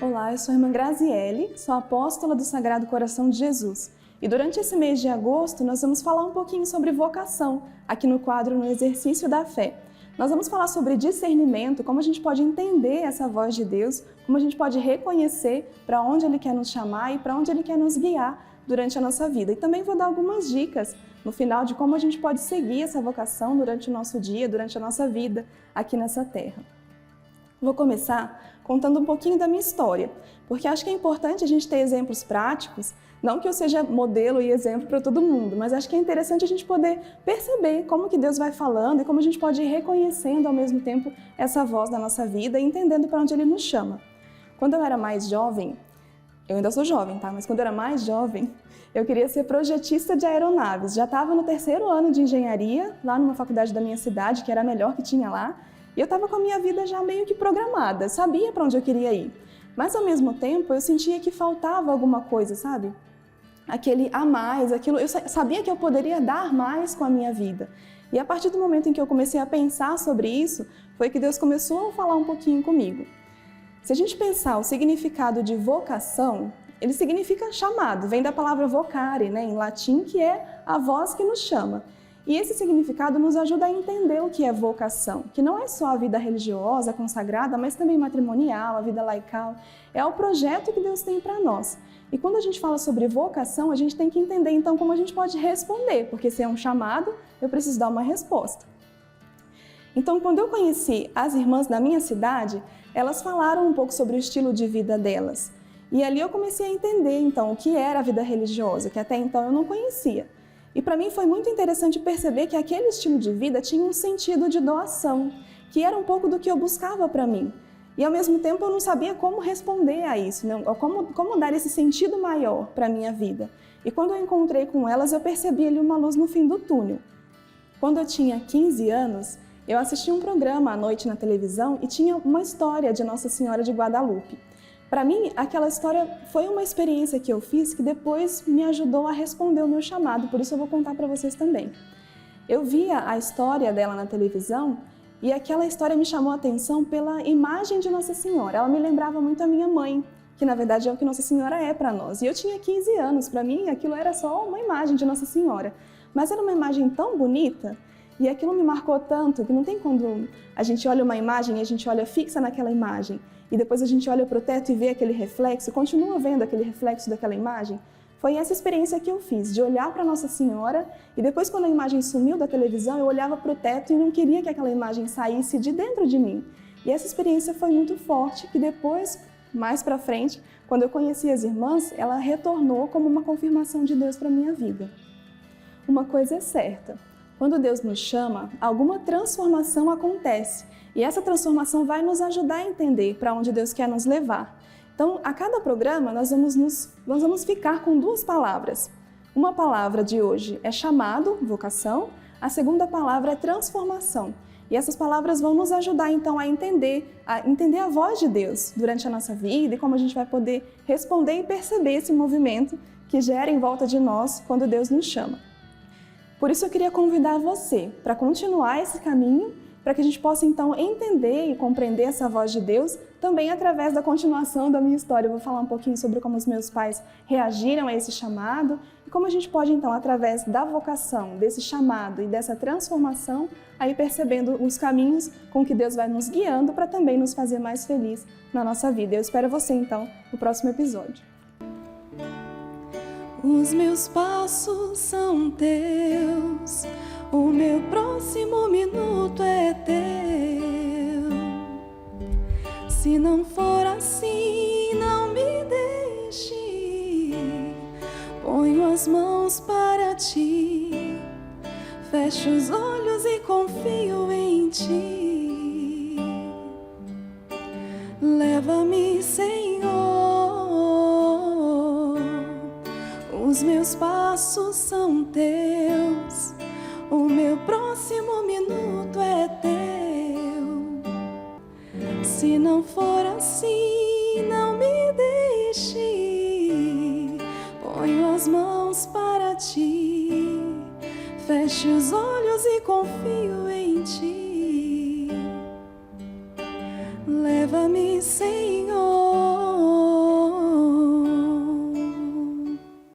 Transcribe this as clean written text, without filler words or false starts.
Olá, eu sou a irmã Graziele, sou apóstola do Sagrado Coração de Jesus. E durante esse mês de agosto nós vamos falar um pouquinho sobre vocação, aqui no quadro No Exercício da Fé. Nós vamos falar sobre discernimento, como a gente pode entender essa voz de Deus, como a gente pode reconhecer para onde Ele quer nos chamar e para onde Ele quer nos guiar durante a nossa vida. E também vou dar algumas dicas no final de como a gente pode seguir essa vocação durante o nosso dia, durante a nossa vida aqui nessa terra. Vou começar contando um pouquinho da minha história, porque acho que é importante a gente ter exemplos práticos, não que eu seja modelo e exemplo para todo mundo, mas acho que é interessante a gente poder perceber como que Deus vai falando e como a gente pode ir reconhecendo ao mesmo tempo essa voz na nossa vida e entendendo para onde Ele nos chama. Quando eu era mais jovem, eu ainda sou jovem, tá? Mas quando eu era mais jovem, eu queria ser projetista de aeronaves. Já estava no 3º ano de engenharia, lá numa faculdade da minha cidade, que era a melhor que tinha lá. E eu estava com a minha vida já meio que programada, sabia para onde eu queria ir. Mas ao mesmo tempo eu sentia que faltava alguma coisa, sabe? Aquele a mais, aquilo, eu sabia que eu poderia dar mais com a minha vida. E a partir do momento em que eu comecei a pensar sobre isso, foi que Deus começou a falar um pouquinho comigo. Se a gente pensar o significado de vocação, ele significa chamado, vem da palavra vocare, né, em latim, que é a voz que nos chama. E esse significado nos ajuda a entender o que é vocação, que não é só a vida religiosa, consagrada, mas também matrimonial, a vida laical. É o projeto que Deus tem para nós. E quando a gente fala sobre vocação, a gente tem que entender então como a gente pode responder, porque se é um chamado, eu preciso dar uma resposta. Então, quando eu conheci as irmãs da minha cidade, elas falaram um pouco sobre o estilo de vida delas. E ali eu comecei a entender então o que era a vida religiosa, que até então eu não conhecia. E para mim foi muito interessante perceber que aquele estilo de vida tinha um sentido de doação, que era um pouco do que eu buscava para mim. E ao mesmo tempo eu não sabia como responder a isso, né? Como dar esse sentido maior para a minha vida. E quando eu encontrei com elas, eu percebi ali uma luz no fim do túnel. Quando eu tinha 15 anos, eu assisti um programa à noite na televisão e tinha uma história de Nossa Senhora de Guadalupe. Para mim, aquela história foi uma experiência que eu fiz que depois me ajudou a responder o meu chamado, por isso eu vou contar para vocês também. Eu via a história dela na televisão e aquela história me chamou a atenção pela imagem de Nossa Senhora. Ela me lembrava muito a minha mãe, que na verdade é o que Nossa Senhora é para nós. E eu tinha 15 anos, para mim aquilo era só uma imagem de Nossa Senhora, mas era uma imagem tão bonita. E aquilo me marcou tanto que não tem quando a gente olha uma imagem e a gente olha fixa naquela imagem e depois a gente olha para o teto e vê aquele reflexo, continua vendo aquele reflexo daquela imagem. Foi essa experiência que eu fiz, de olhar para Nossa Senhora e depois quando a imagem sumiu da televisão eu olhava para o teto e não queria que aquela imagem saísse de dentro de mim. E essa experiência foi muito forte que depois, mais para frente, quando eu conheci as irmãs, ela retornou como uma confirmação de Deus para a minha vida. Uma coisa é certa. Quando Deus nos chama, alguma transformação acontece e essa transformação vai nos ajudar a entender para onde Deus quer nos levar. Então, a cada programa, nós vamos ficar com 2 palavras. Uma palavra de hoje é chamado, vocação, a segunda palavra é transformação. E essas palavras vão nos ajudar, então, a entender a voz de Deus durante a nossa vida e como a gente vai poder responder e perceber esse movimento que gera em volta de nós quando Deus nos chama. Por isso eu queria convidar você para continuar esse caminho, para que a gente possa então entender e compreender essa voz de Deus, também através da continuação da minha história. Eu vou falar um pouquinho sobre como os meus pais reagiram a esse chamado e como a gente pode então, através da vocação, desse chamado e dessa transformação, aí percebendo os caminhos com que Deus vai nos guiando para também nos fazer mais felizes na nossa vida. Eu espero você então no próximo episódio. Os meus passos são teus, o meu próximo minuto é teu. Se não for assim, não me deixe. Ponho as mãos para ti, fecho os olhos e confio em ti. Leva-me, Senhor, os meus passos são teus, o meu próximo minuto é teu. Se não for assim, não me deixe, ponho as mãos para ti, feche os olhos e confio em ti. Leva-me, Senhor,